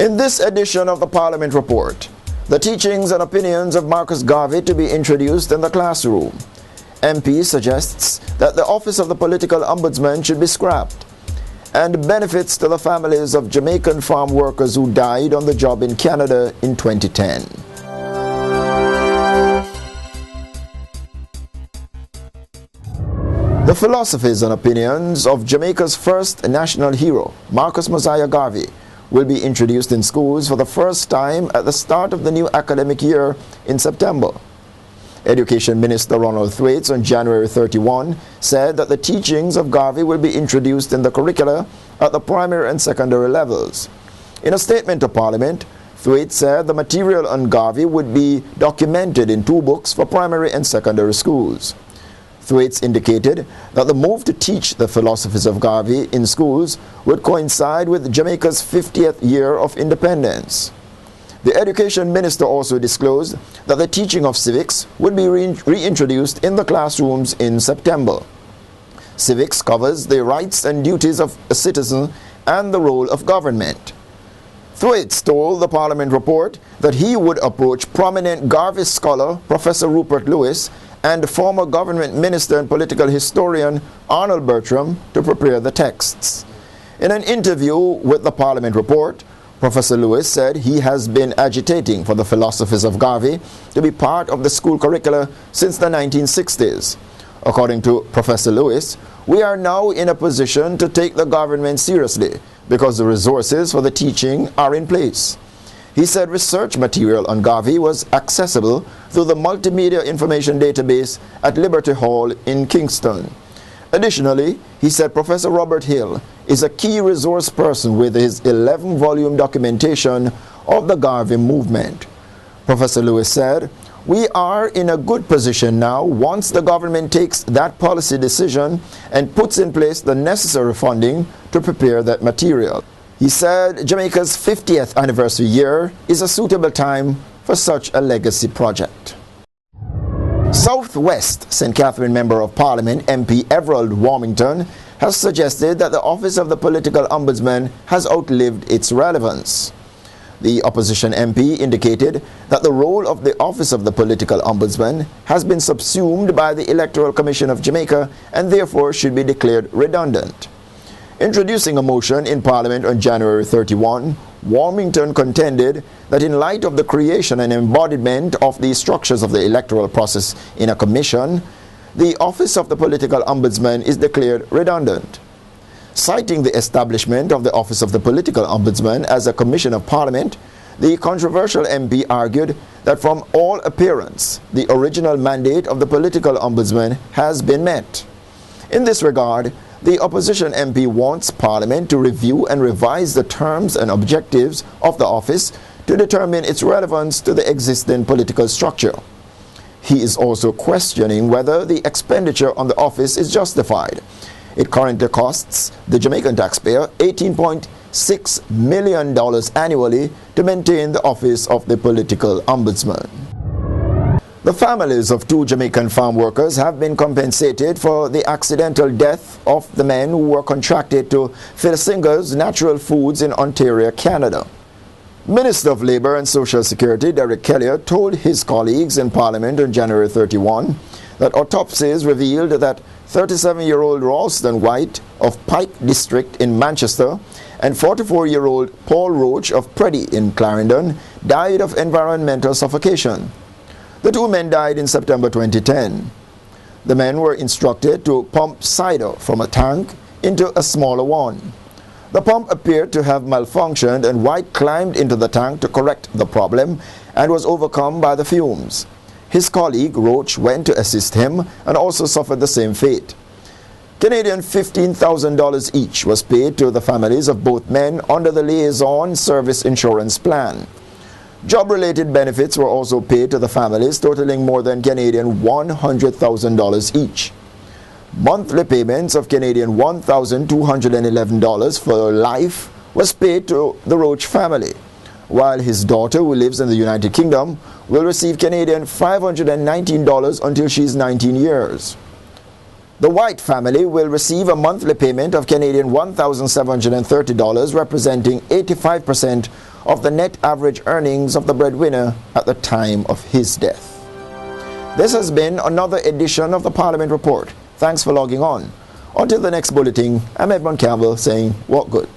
In this edition of the Parliament Report, the teachings and opinions of Marcus Garvey to be introduced in the classroom. MP suggests that the office of the political ombudsman should be scrapped. And benefits to the families of Jamaican farm workers who died on the job in Canada in 2010. The philosophies and opinions of Jamaica's first national hero, Marcus Mosiah Garvey, will be introduced in schools for the first time at the start of the new academic year in September. Education Minister Ronald Thwaites on January 31 said that the teachings of Garvey will be introduced in the curricula at the primary and secondary levels. In a statement to Parliament, Thwaites said the material on Garvey would be documented in 2 books for primary and secondary schools. Thwaites indicated that the move to teach the philosophies of Garvey in schools would coincide with Jamaica's 50th year of independence. The Education Minister also disclosed that the teaching of civics would be reintroduced in the classrooms in September. Civics covers the rights and duties of a citizen and the role of government. Thwaites told the Parliament Report that he would approach prominent Garvey scholar Professor Rupert Lewis and former government minister and political historian Arnold Bertram to prepare the texts. In an interview with the Parliament Report, Professor Lewis said he has been agitating for the philosophies of Garvey to be part of the school curricula since the 1960s. According to Professor Lewis, we are now in a position to take the government seriously because the resources for the teaching are in place. He said research material on Garvey was accessible through the Multimedia Information Database at Liberty Hall in Kingston. Additionally, he said Professor Robert Hill is a key resource person with his 11-volume documentation of the Garvey movement. Professor Lewis said, "We are in a good position now once the government takes that policy decision and puts in place the necessary funding to prepare that material." He said Jamaica's 50th anniversary year is a suitable time for such a legacy project. Southwest St. Catherine Member of Parliament MP Everald Warmington has suggested that the office of the political ombudsman has outlived its relevance. The opposition MP indicated that the role of the office of the political ombudsman has been subsumed by the Electoral Commission of Jamaica and therefore should be declared redundant. Introducing a motion in Parliament on January 31, Warmington contended that in light of the creation and embodiment of the structures of the electoral process in a commission, the office of the political ombudsman is declared redundant. Citing the establishment of the office of the political ombudsman as a commission of Parliament, the controversial MP argued that from all appearance, the original mandate of the political ombudsman has been met. In this regard, the opposition MP wants Parliament to review and revise the terms and objectives of the office to determine its relevance to the existing political structure. He is also questioning whether the expenditure on the office is justified. It currently costs the Jamaican taxpayer $18.6 million annually to maintain the office of the political ombudsman. The families of 2 Jamaican farm workers have been compensated for the accidental death of the men who were contracted to Philsinger's Natural Foods in Ontario, Canada. Minister of Labour and Social Security Derek Kelly told his colleagues in Parliament on January 31 that autopsies revealed that 37-year-old Ralston White of Pike District in Manchester and 44-year-old Paul Roach of Preddy in Clarendon died of environmental suffocation. The 2 men died in September 2010. The men were instructed to pump cider from a tank into a smaller one. The pump appeared to have malfunctioned and White climbed into the tank to correct the problem and was overcome by the fumes. His colleague Roach went to assist him and also suffered the same fate. Canadian $15,000 each was paid to the families of both men under the Liaison Service Insurance Plan. Job-related benefits were also paid to the families, totaling more than Canadian $100,000 each. Monthly payments of Canadian $1,211 for life was paid to the Roach family, while his daughter, who lives in the United Kingdom, will receive Canadian $519 until she is 19 years. The White family will receive a monthly payment of Canadian $1,730, representing 85% of the net average earnings of the breadwinner at the time of his death. This has been another edition of the Parliament Report. Thanks for logging on. Until the next bulletin, I'm Edmund Campbell saying, walk good.